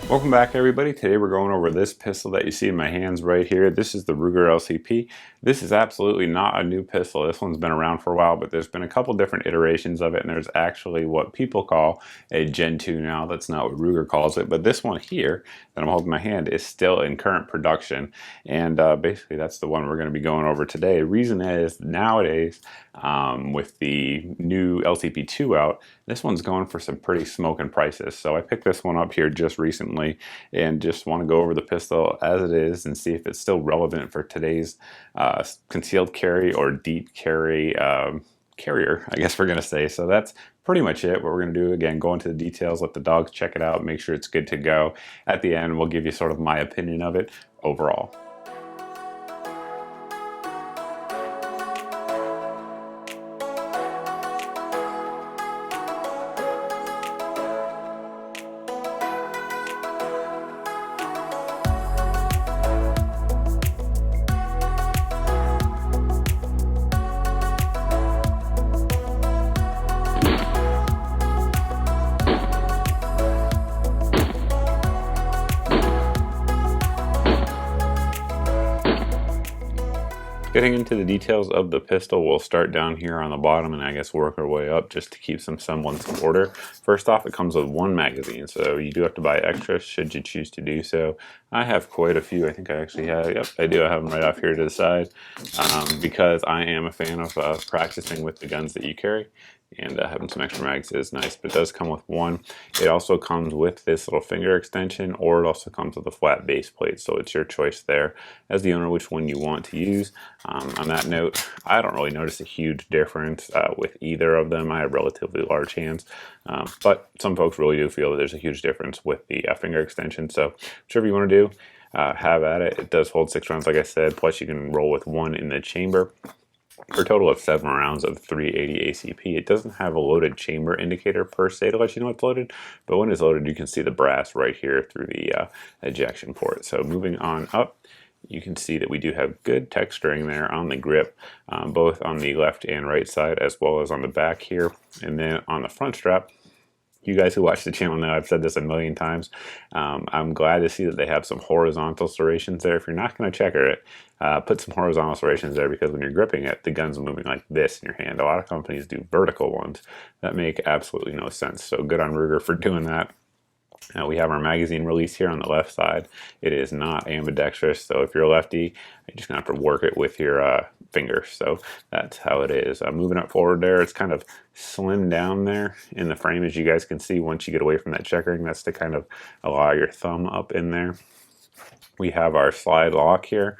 Welcome back, everybody. Today we're going over this pistol that you see in my hands right here. This is the Ruger LCP. This is absolutely not a new pistol. This one's been around for a while, but there's been a couple different iterations of it, and there's actually what people call a Gen 2 now. That's not what Ruger calls it, but this one here that I'm holding in my hand is still in current production, and basically that's the one we're going to be going over today. The reason is nowadays, with the new LCP2 out, this one's going for some pretty smoking prices. So I picked this one up here just recently and just want to go over the pistol as it is and see if it's still relevant for today's concealed carry or deep carry carrier, I guess we're going to say. So that's pretty much it. What we're going to do, again, go into the details, let the dogs check it out, make sure it's good to go. At the end, we'll give you sort of my opinion of it overall. Getting into the details of the pistol, we'll start down here on the bottom and I guess work our way up just to keep some semblance of order. First off, it comes with one magazine, so you do have to buy extra should you choose to do so. I have quite a few. I think I actually have, yep, I do. I have them right off here to the side because I am a fan of practicing with the guns that you carry. And having some extra mags is nice, but it does come with one. It also comes with this little finger extension, or it also comes with a flat base plate, so it's your choice there as the owner which one you want to use. On that note, I don't really notice a huge difference with either of them. I have relatively large hands, but some folks really do feel that there's a huge difference with the finger extension, so whichever you want to do, have at it. It does hold 6 rounds, like I said, plus you can roll with one in the chamber. For a total of 7 rounds of 380 ACP. It doesn't have a loaded chamber indicator per se to let you know it's loaded, but when it's loaded you can see the brass right here through the ejection port. So moving on up, you can see that we do have good texturing there on the grip, both on the left and right side as well as on the back here. And then on the front strap, you guys who watch the channel know I've said this a million times. I'm glad to see that they have some horizontal serrations there. If you're not going to checker it, put some horizontal serrations there, because when you're gripping it, the gun's moving like this in your hand. A lot of companies do vertical ones that make absolutely no sense. So good on Ruger for doing that. We have our magazine release here on the left side. It is not ambidextrous, so if you're a lefty, you're just going to have to work it with your finger. So that's how it is. Moving up forward there, it's kind of slimmed down there in the frame, as you guys can see. Once you get away from that checkering, that's to kind of allow your thumb up in there. We have our slide lock here,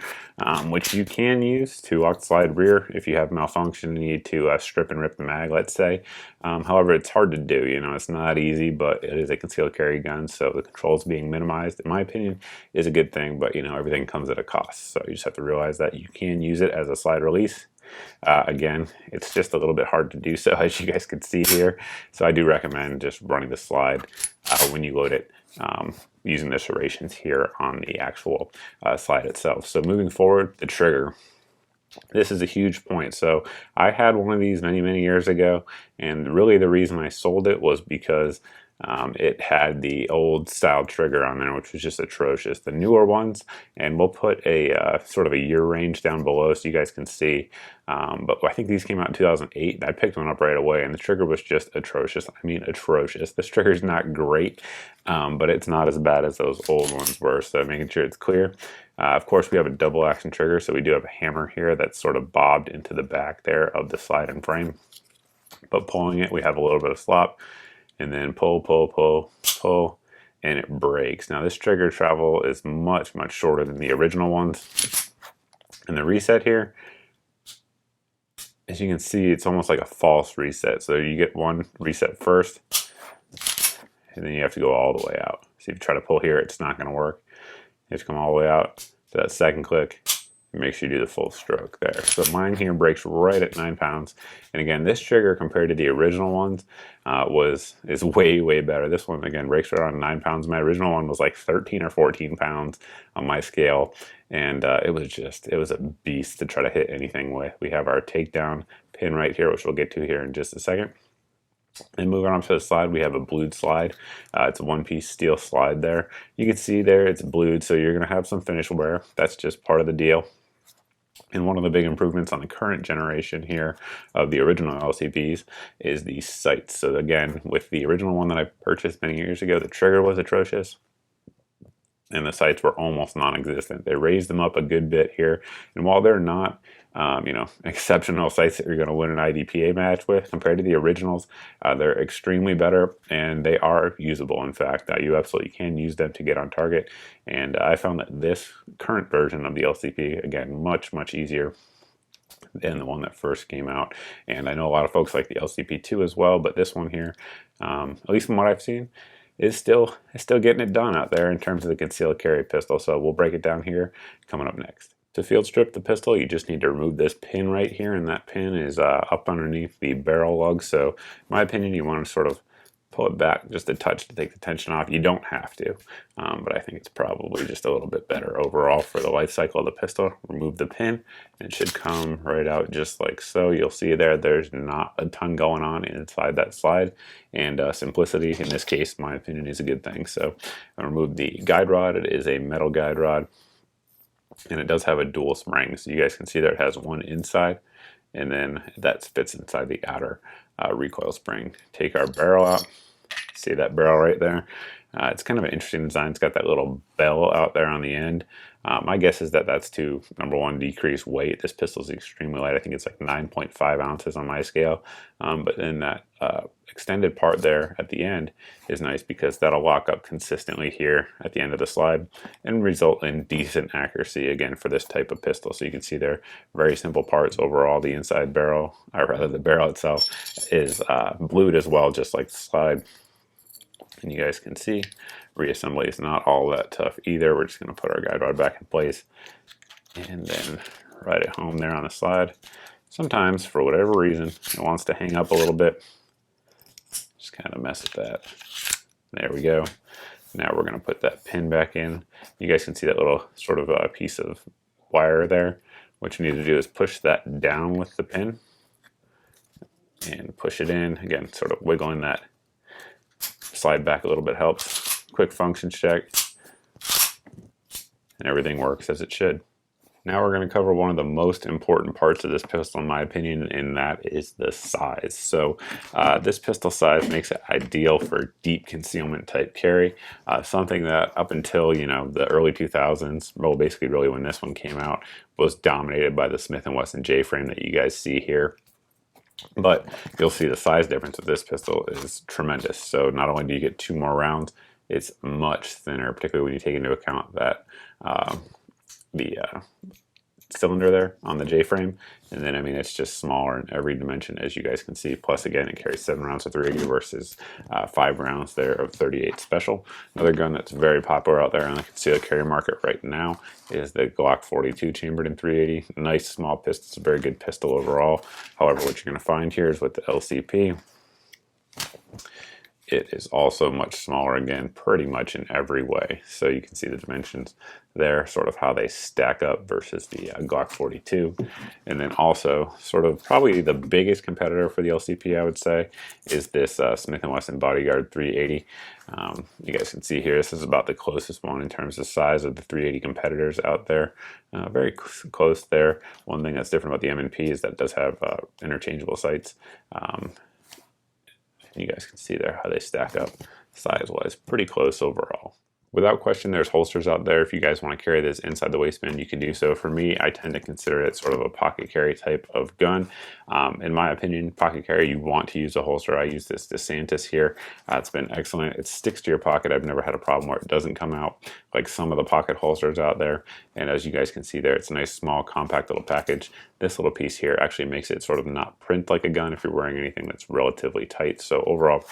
which you can use to lock the slide rear if you have malfunction and need to strip and rip the mag, let's say. However, it's hard to do. You know, it's not easy, but it is a concealed carry gun, so the controls being minimized, in my opinion, is a good thing. But you know, everything comes at a cost, so you just have to realize that you can use it as a slide release. Again, it's just a little bit hard to do so, as you guys can see here. So I do recommend just running the slide when you load it, using the serrations here on the actual slide itself. So moving forward, the trigger. This is a huge point. So I had one of these many years ago, and really the reason I sold it was because it had the old style trigger on there, which was just atrocious. The newer ones, and we'll put a sort of a year range down below so you guys can see, but I think these came out in 2008, and I picked one up right away, and the trigger was just atrocious. I mean, atrocious. This trigger's not great, but it's not as bad as those old ones were, so making sure it's clear. Of course, we have a double action trigger, so we do have a hammer here that's sort of bobbed into the back there of the slide and frame, but pulling it, we have a little bit of slop, and then pull, and it breaks. Now this trigger travel is much shorter than the original ones. And the reset here, as you can see, it's almost like a false reset. So you get one reset first, and then you have to go all the way out. So if you try to pull here, it's not gonna work. You have to come all the way out to that second click. Make sure you do the full stroke there. So mine here breaks right at 9 pounds. And again, this trigger compared to the original ones is way better. This one again breaks right around 9 pounds. My original one was like 13 or 14 pounds on my scale, and it was a beast to try to hit anything with. We have our takedown pin right here, which we'll get to here in just a second. And moving on to the slide, we have a blued slide. It's a one-piece steel slide there. You can see there it's blued, so you're going to have some finish wear. That's just part of the deal. And one of the big improvements on the current generation here of the original LCPs is the sights. So again, with the original one that I purchased many years ago, the trigger was atrocious and the sights were almost non-existent. They raised them up a good bit here, and while they're not exceptional sights that you're going to win an IDPA match with compared to the originals, they're extremely better, and they are usable. In fact, you absolutely can use them to get on target, and I found that this current version of the LCP, again, much easier than the one that first came out. And I know a lot of folks like the LCP2 as well, but this one here, at least from what I've seen, is still getting it done out there in terms of the concealed carry pistol. So we'll break it down here coming up next. To field strip the pistol, you just need to remove this pin right here, and that pin is up underneath the barrel lug. So in my opinion, you want to sort of pull it back just a touch to take the tension off. You don't have to, but I think it's probably just a little bit better overall for the life cycle of the pistol. Remove the pin, and it should come right out just like so. You'll see there's not a ton going on inside that slide, and simplicity in this case, in my opinion, is a good thing. So I removed the guide rod. It is a metal guide rod, and it does have a dual spring. So you guys can see there it has one inside, and then that fits inside the outer recoil spring. Take our barrel out. See that barrel right there? It's kind of an interesting design. It's got that little bell out there on the end. My guess is that that's to, number one, decrease weight. This pistol is extremely light. I think it's like 9.5 ounces on my scale. But then that extended part there at the end is nice because that'll lock up consistently here at the end of the slide and result in decent accuracy, again, for this type of pistol. So you can see there, very simple parts overall. The inside barrel, or rather the barrel itself, is blued as well, just like the slide. And you guys can see reassembly is not all that tough either. We're just going to put our guide rod back in place and then right at home there on the slide. Sometimes, for whatever reason, it wants to hang up a little bit. Just kind of mess with that. There we go. Now we're going to put that pin back in. You guys can see that little sort of piece of wire there. What you need to do is push that down with the pin and push it in. Again, sort of wiggling that slide back a little bit helps. Quick function check, and everything works as it should. Now we're going to cover one of the most important parts of this pistol, in my opinion, and that is the size. So this pistol size makes it ideal for deep concealment type carry, something that up until the early 2000s, well, basically really when this one came out, was dominated by the Smith & Wesson J-Frame that you guys see here. But you'll see the size difference of this pistol is tremendous. So not only do you get 2 more rounds, it's much thinner, particularly when you take into account that the cylinder there on the J-frame. And then, I mean, it's just smaller in every dimension, as you guys can see. Plus, again, it carries 7 rounds of 380 versus 5 rounds there of 38 Special. Another gun that's very popular out there on the concealed carry market right now is the Glock 42 chambered in 380. Nice small pistol. It's a very good pistol overall. However, what you're going to find here is with the LCP, it is also much smaller, again, pretty much in every way. So you can see the dimensions there, sort of how they stack up versus the Glock 42. And then also, sort of probably the biggest competitor for the LCP, I would say, is this Smith & Wesson Bodyguard 380. You guys can see here, this is about the closest one in terms of size of the 380 competitors out there. Very close there. One thing that's different about the M&P is that it does have interchangeable sights. You guys can see there how they stack up size-wise, pretty close overall. Without question, there's holsters out there. If you guys want to carry this inside the waistband, you can do so. For me, I tend to consider it sort of a pocket carry type of gun. In my opinion, pocket carry, you want to use a holster. I use this DeSantis here. It's been excellent. It sticks to your pocket. I've never had a problem where it doesn't come out like some of the pocket holsters out there. And as you guys can see there, it's a nice, small, compact little package. This little piece here actually makes it sort of not print like a gun if you're wearing anything that's relatively tight. So overall,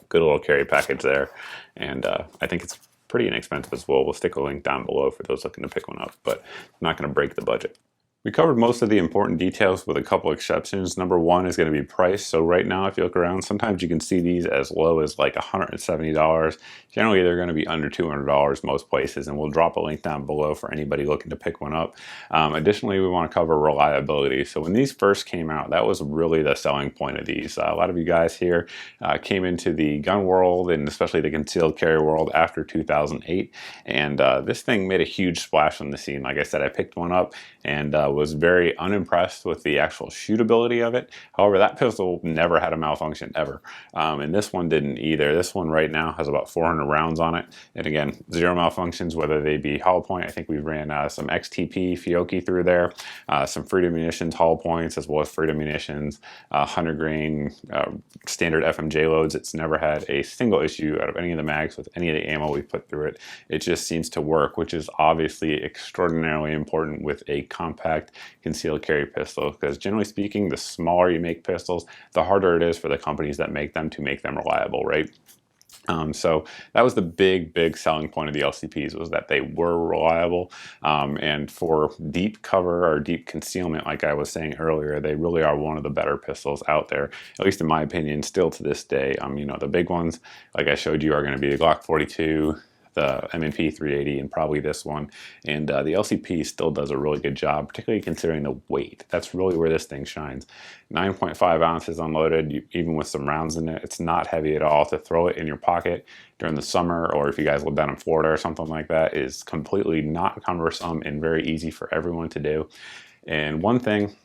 good little carry package there. And I think it's pretty inexpensive as well. We'll stick a link down below for those looking to pick one up, but not going to break the budget. We covered most of the important details with a couple exceptions. Number one is going to be price. So right now, if you look around, sometimes you can see these as low as like $170. Generally, they're going to be under $200 most places, and we'll drop a link down below for anybody looking to pick one up. Additionally, we want to cover reliability. So when these first came out, that was really the selling point of these. A lot of you guys here came into the gun world, and especially the concealed carry world, after 2008, and this thing made a huge splash on the scene. Like I said, I picked one up and was very unimpressed with the actual shootability of it. However, that pistol never had a malfunction ever, and this one didn't either. This one right now has about 400 rounds on it, and again, zero malfunctions, whether they be hollow point. I think we ran some XTP Fiocchi through there, some Freedom Munitions hollow points, as well as Freedom Munitions 100 grain standard FMJ loads. It's never had a single issue out of any of the mags with any of the ammo we put through it. It just seems to work, which is obviously extraordinarily important with a compact concealed carry pistol, because generally speaking, the smaller you make pistols, the harder it is for the companies that make them to make them reliable, right? So that was the big selling point of the LCPs, was that they were reliable, and for deep cover or deep concealment, like I was saying earlier, they really are one of the better pistols out there, at least in my opinion, still to this day. You know, the big ones, like I showed you, are going to be the Glock 42, the M&P 380, and probably this one. And the LCP still does a really good job, particularly considering the weight. That's really where this thing shines. 9.5 ounces unloaded, even with some rounds in it. It's not heavy at all. To throw it in your pocket during the summer, or if you guys live down in Florida or something like that, is completely not cumbersome and very easy for everyone to do. And one thing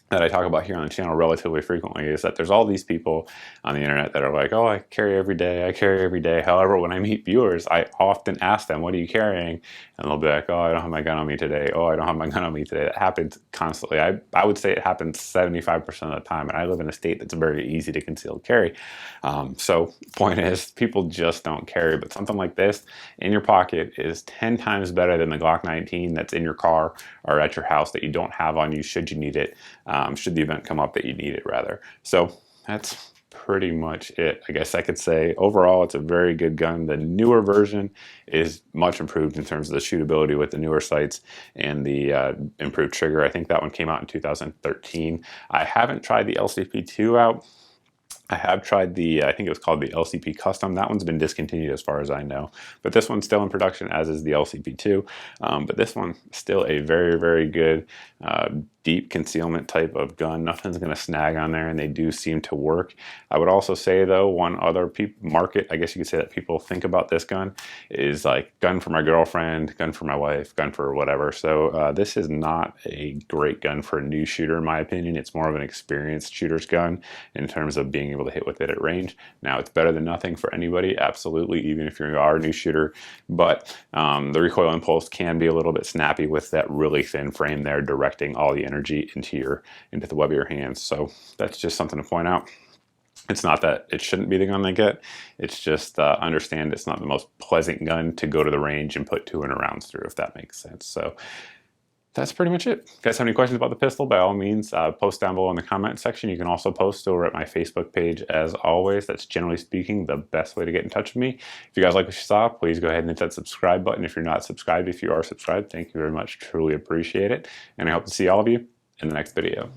that I talk about here on the channel relatively frequently is that there's all these people on the internet that are like, oh, I carry every day, I carry every day. However, when I meet viewers, I often ask them, what are you carrying? And they'll be like, oh, I don't have my gun on me today. Oh, I don't have my gun on me today. That happens constantly. I would say it happens 75% of the time, and I live in a state that's very easy to conceal carry. So point is, people just don't carry, but something like this in your pocket is 10 times better than the Glock 19 that's in your car or at your house that you don't have on you should you need it. Should the event come up that you need it, rather. So that's pretty much it. I guess I could say overall it's a very good gun. The newer version is much improved in terms of the shootability with the newer sights and the improved trigger. I think that one came out in 2013. I haven't tried the LCP2 out. I have tried the, I think it was called the LCP Custom. That one's been discontinued as far as I know. But this one's still in production, as is the LCP2. But this one, still a very good deep concealment type of gun. Nothing's going to snag on there, and they do seem to work. I would also say, though, one other market, I guess you could say, that people think about this gun is like gun for my girlfriend, gun for my wife, gun for whatever. So this is not a great gun for a new shooter, in my opinion. It's more of an experienced shooter's gun in terms of being able to hit with it at range. Now, it's better than nothing for anybody, absolutely, even if you are a new shooter. But the recoil impulse can be a little bit snappy with that really thin frame there, directing all the energy into the web of your hands. So that's just something to point out. It's not that it shouldn't be the gun they get. It's just understand it's not the most pleasant gun to go to the range and put 200 rounds through, if that makes sense. So that's pretty much it. If you guys have any questions about the pistol, by all means, post down below in the comment section. You can also post over at my Facebook page, as always. That's, generally speaking, the best way to get in touch with me. If you guys like what you saw, please go ahead and hit that subscribe button. If you're not subscribed, if you are subscribed, thank you very much. Truly appreciate it. And I hope to see all of you in the next video.